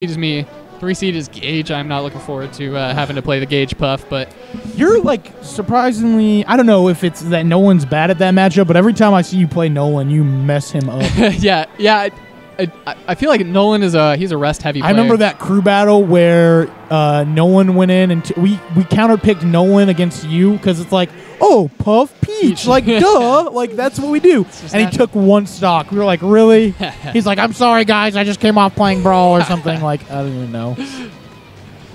is me. 3 seed is Gage. I'm not looking forward to having to play the Gage Puff, but you're like surprisingly. I don't know if it's that Nolan's bad at that matchup, but every time I see you play Nolan, you mess him up. yeah. I feel like Nolan is he's a rest heavy player. I remember that crew battle where Nolan went in and we counterpicked Nolan against you because it's like, oh, Puff Peach, like duh, like that's what we do. And he took one stock. We were like, really? He's like, I'm sorry guys, I just came off playing Brawl or something. Like I don't even know.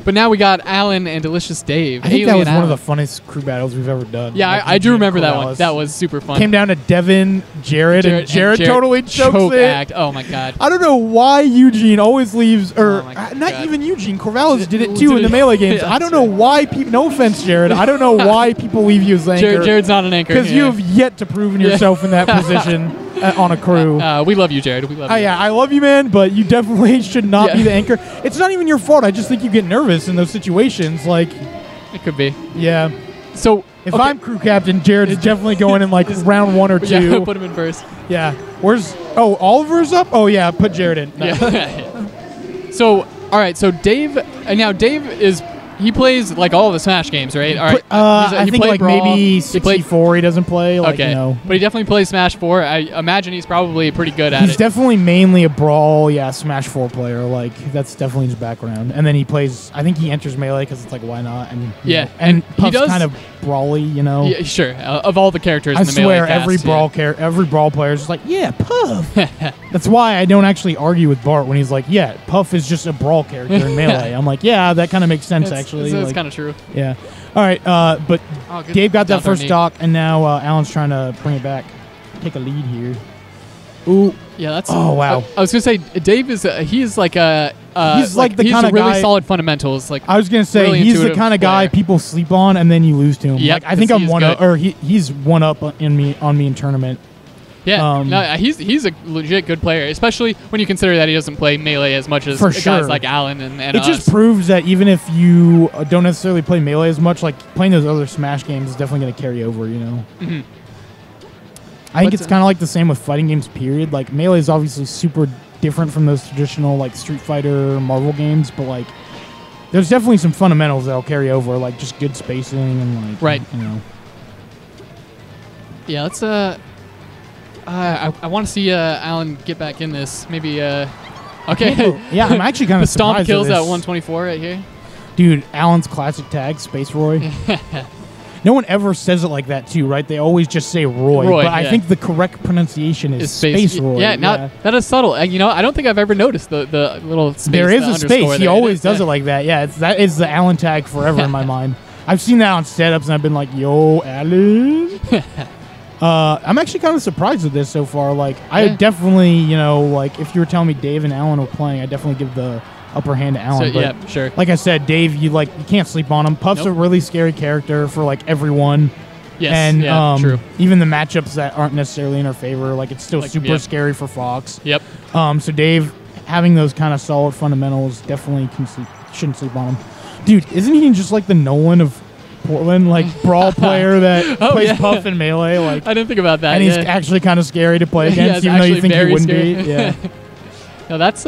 But now we got Alan and Delicious Dave. I think that was one of the funnest crew battles we've ever done. Yeah, I do remember that one. That was super fun. Came down to Devin, Jared, and Jared totally chokes it. Act. Oh my god. I don't know why Eugene always leaves, or not even Eugene. Corvallis did it too in the Melee games. I don't know why people. No offense, Jared. I don't know why people leave you as anchor. Jared's not an anchor because you have yet to prove yourself in that position on a crew. We love you, Jared. We love you. Yeah, I love you, man. But you definitely should not be the anchor. It's not even your fault. I just think you get nervous in those situations. Like, it could be. Yeah. So if I'm crew captain, Jared is definitely going in like round 1 or 2. Yeah, put him in first. Yeah. Where's Oliver's up? Oh yeah, put Jared in. No. Yeah. So all right, so Dave, and now Dave he plays like all the Smash games, right? All right. I think like Brawl, maybe 64 he doesn't play. Like, okay. You know. But he definitely plays Smash 4. I imagine he's probably pretty good at it. He's definitely mainly a Brawl, Smash 4 player. Like that's definitely his background. And then he plays. I think he enters Melee because it's like why not? And and Puff's kind of brawly, you know. Yeah, sure. Of all the characters, I in the Melee swear every Brawl player is just like, yeah, Puff. That's why I don't actually argue with Bart when he's like, yeah, Puff is just a Brawl character in Melee. I'm like, yeah, that kind of makes sense actually. That's like, kind of true. Yeah. All right. But Dave got that first stock, and now Alan's trying to bring it back. Take a lead here. Ooh. Yeah, that's. Oh wow. I was gonna say Dave is he's like a. He's like the kind of really guy, solid fundamentals. Like I was gonna say, really he's the kind of guy people sleep on, and then you lose to him. Yep, like I think I'm one up, or he's one up on me in tournament. Yeah, no, he's a legit good player, especially when you consider that he doesn't play Melee as much as guys like Alan and it us. just proves that even if you don't necessarily play Melee as much, like playing those other Smash games is definitely going to carry over, you know? Mm-hmm. I think it's kind of like the same with fighting games, period. Like, Melee is obviously super different from those traditional, like, Street Fighter, Marvel games, but, like, there's definitely some fundamentals that'll carry over, like just good spacing and, like, you know. Yeah, let's, I want to see Alan get back in this. Maybe, okay. Yeah, I'm actually kind of surprised. Stomp kills at 124 right here. Dude, Alan's classic tag, Space Roy. No one ever says it like that, too, right? They always just say Roy. But I think the correct pronunciation is Space Roy. Yeah, that is subtle. And, you know, I don't think I've ever noticed the little space. There is a space. He always does it like that. Yeah, that is the Alan tag forever in my mind. I've seen that on setups, and I've been like, yo, Alan. I'm actually kind of surprised with this so far. Like, I definitely, you know, like, if you were telling me Dave and Alan were playing, I definitely give the upper hand to Alan. So, yeah, sure. Like I said, Dave, you can't sleep on him. Puff's a really scary character for, like, everyone. Yes, and true. Even the matchups that aren't necessarily in our favor, like, it's still super scary for Fox. Yep. So Dave, having those kind of solid fundamentals, definitely shouldn't sleep on him. Dude, isn't he just like the Nolan of Portland, like Brawl player that plays Puff in Melee? Like, I didn't think about that. And he's actually kind of scary to play against, even though you think he wouldn't be. Yeah. No, that's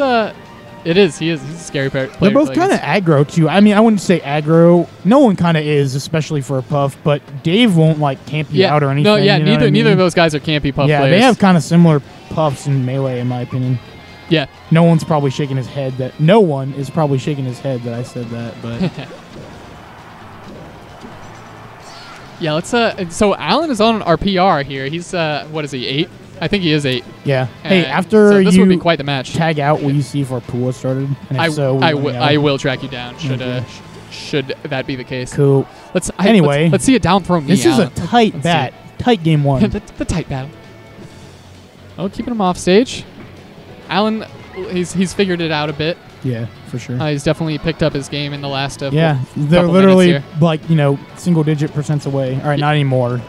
it is. He's a scary player. They're both kind of aggro too. I mean, I wouldn't say aggro. No one kind of is, especially for a Puff. But Dave won't like camp you out or anything. No, yeah, you know neither of those guys are campy Puff players. Yeah, they have kind of similar Puffs in Melee, in my opinion. Yeah. No one's probably shaking his head that. No one is probably shaking his head that I said that, but. Yeah, let's so Alan is on our PR here. He's what is he, 8? I think he is 8. Yeah. Hey, after so this would be quite the match. Tag out, will you see if our pool has started? And if I will track you down. Should that be the case? Cool. Let's see a down throw. This is a tight tight game one. the tight battle. Oh, keeping him off stage. Alan, he's figured it out a bit. Yeah, for sure. He's definitely picked up his game in the last they're literally like, you know, single-digit % away. All right, not anymore.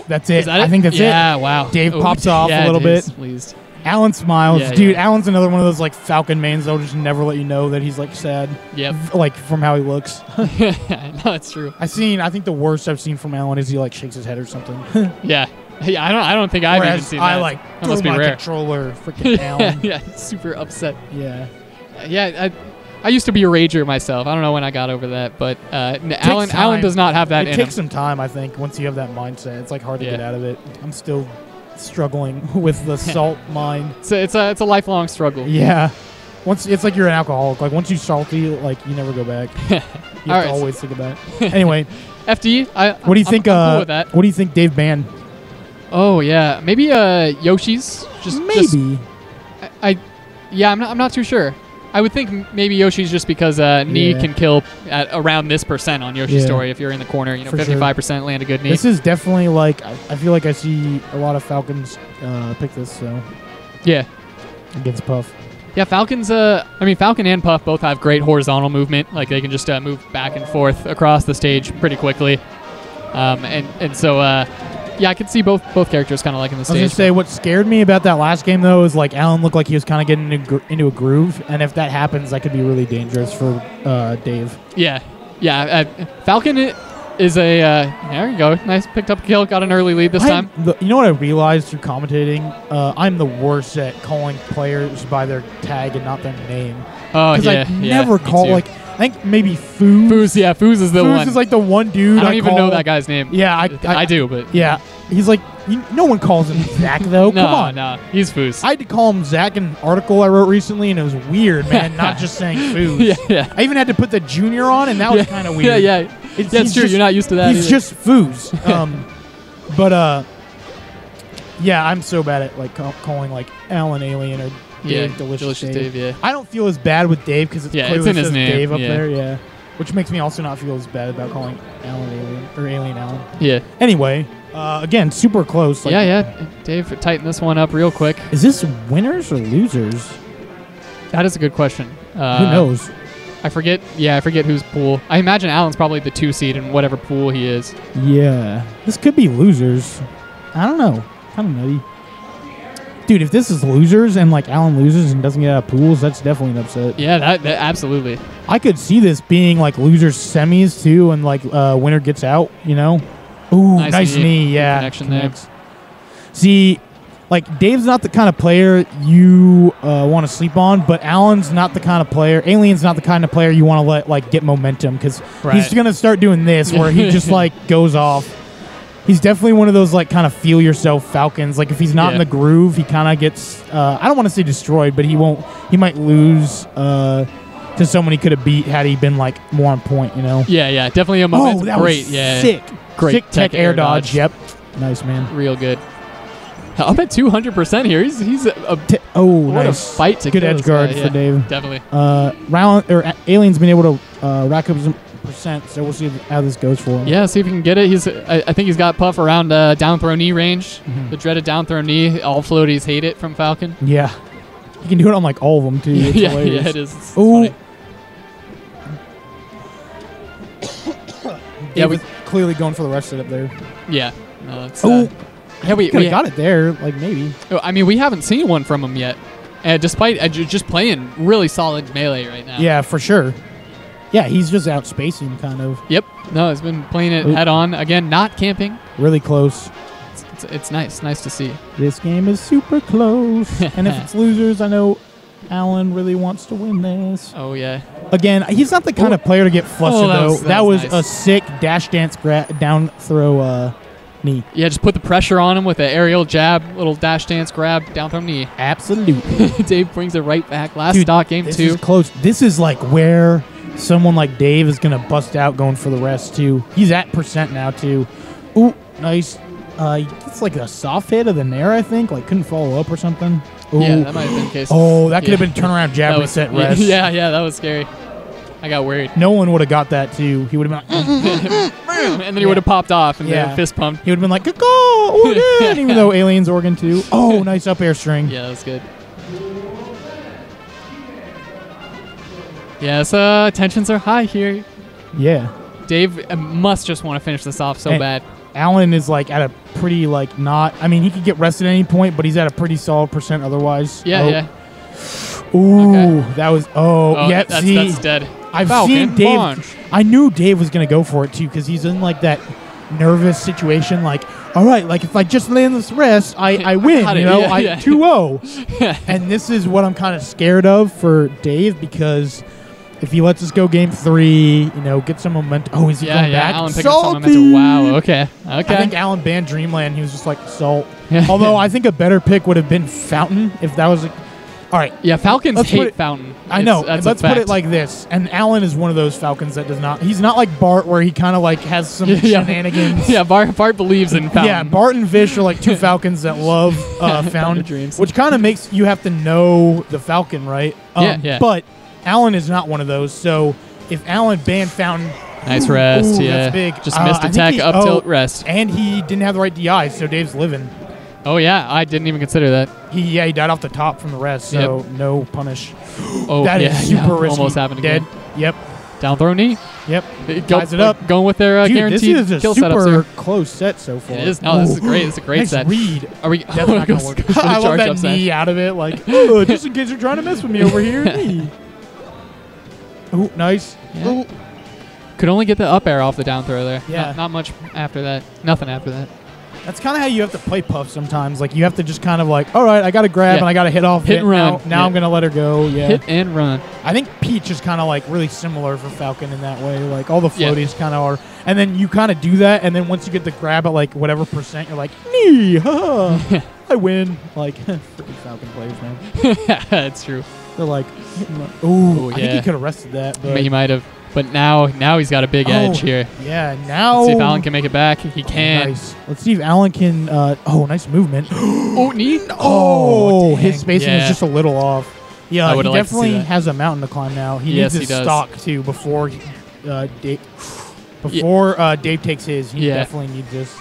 That's it. I think that's it. Yeah, wow. Dave pops off a little bit. Pleased. Alan smiles. Dude, Alan's another one of those, like, Falcon mains that'll just never let you know that he's, like, sad. Yep. Like, from how he looks. No, that's true. I think the worst I've seen from Alan is he, like, shakes his head or something. Yeah. Yeah, I don't think I've even seen that. I, like, that must be my rare. controller, freaking Alan. Yeah, super upset. Yeah. Yeah, I used to be a rager myself. I don't know when I got over that, but Alan does not have that in him. It takes some time, I think, once you have that mindset. It's like hard to get out of it. I'm still struggling with the salt mind. It's a lifelong struggle. Yeah. It's like you're an alcoholic. Like once you're salty, like you never go back. You have to always think about it. Anyway, FD. What do you think? I'm cool with that. What do you think Dave banned? Oh yeah, maybe Yoshi's. Maybe. I'm not too sure. I would think maybe Yoshi's just because knee can kill at around this % on Yoshi's story if you're in the corner. 55% land a good knee. This is definitely like I feel like I see a lot of Falcons pick this. So yeah, against Puff. Yeah, Falcons. Falcon and Puff both have great horizontal movement. Like they can just move back and forth across the stage pretty quickly. I could see both characters kind of liking the stage. I was gonna say what scared me about that last game though is like Alan looked like he was kind of getting into a groove, and if that happens, that could be really dangerous for Dave. Yeah. Falcon is a there you go. Nice, picked up a kill, got an early lead this time. You know what I realized through commentating? I'm the worst at calling players by their tag and not their name. Oh yeah, because I never call like. I think maybe Foos. Foos is the one. Foos is like the one dude. I don't even know that guy's name. Yeah, I do, but yeah, he's like no one calls him Zach though. Come on, no, he's Foos. I had to call him Zach in an article I wrote recently, and it was weird, man. Not just saying Foos. Yeah. I even had to put the junior on, and that was kind of weird. Yeah. It's true. You're not used to that. He's just Foos. Yeah, I'm so bad at like calling like Alan Alien or Dave Delicious Dave. Yeah. I don't feel as bad with Dave because it's clearly in his name. Dave up there. Yeah, which makes me also not feel as bad about calling Alan Alien or Alien Alan. Yeah. Anyway, again, super close. Like, Dave, tighten this one up real quick. Is this winners or losers? That is a good question. Who knows? I forget. Yeah, I forget whose pool. I imagine Alan's probably the 2 seed in whatever pool he is. Yeah, this could be losers. I don't know. Kind of nutty. Dude, if this is losers and like Alan loses and doesn't get out of pools, that's definitely an upset. Yeah, that absolutely. I could see this being like losers semis too, and like winner gets out. You know, ooh, nice knee. Yeah, connection there. See, like Dave's not the kind of player you want to sleep on, but Alan's not the kind of player. Alien's not the kind of player you want to let like get momentum because he's gonna start doing this where he just like goes off. He's definitely one of those like kind of feel yourself Falcons. Like if he's not in the groove, he kind of gets. I don't want to say destroyed, but he won't. He might lose to someone he could have beat had he been like more on point. You know. Yeah, definitely a moment. Oh, that great. Was sick. Great sick tech air dodge. Yep. Nice, man. Real good. Up at 200% here. He's what a fight to good edge guard for Dave. Definitely. Alien's been able to rack up some percent, so we'll see how this goes for him. Yeah, see if he can get it. I think he's got Puff around down throw knee range. The dreaded down throw knee. All floaties hate it from Falcon. Yeah, he can do it on like all of them too. It's hilarious. Yeah, it is. It's funny. We're clearly going for the rest of it up there. Yeah. No, it's, yeah, we got it there. Like maybe. I mean, we haven't seen one from him yet, despite just playing really solid melee right now. Yeah, for sure. Yeah, he's just out spacing kind of. Yep. No, he's been playing it head on. Again, not camping. Really close. It's nice. Nice to see. This game is super close. And if it's losers, I know Alan really wants to win this. Oh, yeah. Again, he's not the kind of player to get flustered, though. That was nice. A sick dash dance down throw knee. Yeah, just put the pressure on him with an aerial jab, little dash dance grab, down throw knee. Absolutely. Dave brings it right back. Last stock game, this 2. Is close. This is like where someone like Dave is going to bust out going for the rest, too. He's at percent now, too. Ooh, nice. It's like a soft hit of the nair, I think. Like, couldn't follow up or something. Ooh. Yeah, that might have been the case. Oh, that could have been turnaround jab reset rest. Yeah, that was scary. I got worried. No one would have got that, too. He would have been like... and then he would have popped off and then fist pumped. He would have been like, go again, even though Alien's Organ, too. Oh, nice up air string. Yeah, that's good. Yes, tensions are high here. Yeah. Dave must just want to finish this off so bad. Alan is like at a pretty like not. I mean, he could get rested at any point, but he's at a pretty solid percent otherwise. Yeah. Ooh, that was. That's dead. I've Falcon, seen Dave. launch. I knew Dave was gonna go for it too because he's in like that nervous situation. Like, all right, like if I just land this rest, I win. You know, 2-0. And this is what I'm kind of scared of for Dave because if he lets us go game 3, you know, get some momentum. Oh, is he going back? Alan picking up some momentum. Wow. Okay. I think Alan banned Dreamland. He was just like salt. Although I think a better pick would have been Fountain if that was. All right. Yeah, Falcons hate Fountain. I know. Let's put it like this. And Alan is one of those Falcons that does not. He's not like Bart, where he kind of like has some shenanigans. Yeah, Bart believes in Fountain. Yeah, Bart and Fish are like two Falcons that love Fountain, dreams. Which kind of makes you have to know the Falcon, right? Yeah. But Alan is not one of those. So if Alan banned Fountain. Nice rest. That's big. Just missed attack, up tilt, rest. And he didn't have the right DI, so Dave's living. Oh, yeah. I didn't even consider that. He died off the top from the rest, so no punish. Oh, that is super risky. Almost happened again. Dead. Yep. Down throw knee. Yep. Ties it up. Going with their guaranteed this is kill a setups super here. close set so far. It is. No, this is great. This is a great nice set. read. Are we? That's not going to work. I love that knee out of it. Like, oh, just in case you're trying to mess with me over here. Knee. Oh, nice. Yeah. Ooh. Could only get the up air off the down throw there. Yeah. Not much after that. Nothing after that. That's kind of how you have to play Puff sometimes. Like, you have to just kind of like, all right, I got to grab and I got to hit off. Hit and run. Now I'm going to let her go. Yeah. Hit and run. I think Peach is kind of like really similar for Falcon in that way. Like, all the floaties kind of are. And then you kind of do that, and then once you get the grab at like whatever percent, you're like, nee, I win. Like, freaking Falcon players, man. That's true. They're like, ooh, I think he could have rested that. But he might have. But now he's got a big edge here. Yeah, now. Let's see if Alan can make it back. He can. Nice. Let's see if Alan can. Nice movement. Oh, knee. Oh, his spacing is just a little off. Yeah, he definitely has a mountain to climb now. He needs his stock too before Dave. Dave takes his, he definitely needs this.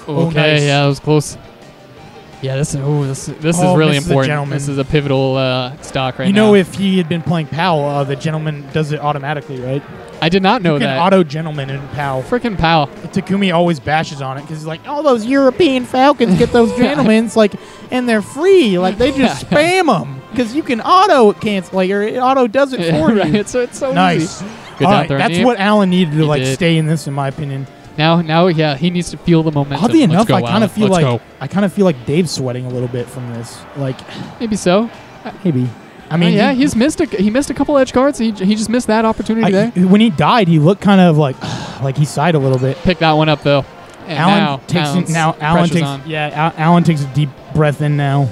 Okay, nice. Yeah, that was close. Yeah, this is really important. This is a pivotal stock right now. You know, if he had been playing POW, the gentleman does it automatically, right? I did not know that. You can auto gentleman in POW. Freaking POW. Takumi always bashes on it because he's like, all those European Falcons get those gentlemans, like, and they're free. Like, they just spam them because you can auto cancel, like, or it auto does it for you. Right. It's so nice. Easy. Good all right, that's what Alan needed to stay in this, in my opinion. Now, he needs to feel the momentum. Oddly enough, I kind of feel like Dave's sweating a little bit from this. Like, maybe so. Maybe. I mean, he missed a couple edge guards. He just missed that opportunity there. When he died, he looked kind of like he sighed a little bit. Pick that one up though. And Alan Alan takes a deep breath in now.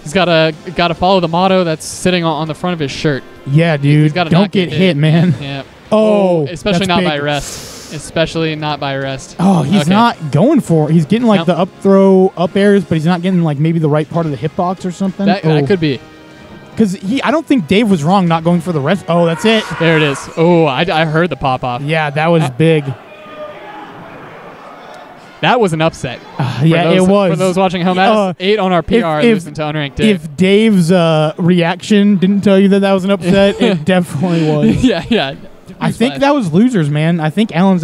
He's got to follow the motto that's sitting on the front of his shirt. Yeah, dude. Don't get hit, man. Yeah. Oh, especially not by rest. Especially not by rest. Oh, he's not going for it. He's getting like the up throw, up airs, but he's not getting like maybe the right part of the hitbox or something. That could be. Because I don't think Dave was wrong not going for the rest. Oh, that's it. There it is. Oh, I heard the pop off. Yeah, that was big. That was an upset. It was. For those watching home, that is 8 on our PR losing to unranked Dave. If Dave's reaction didn't tell you that was an upset, it definitely was. Yeah. I think that was losers, man. I think Alan's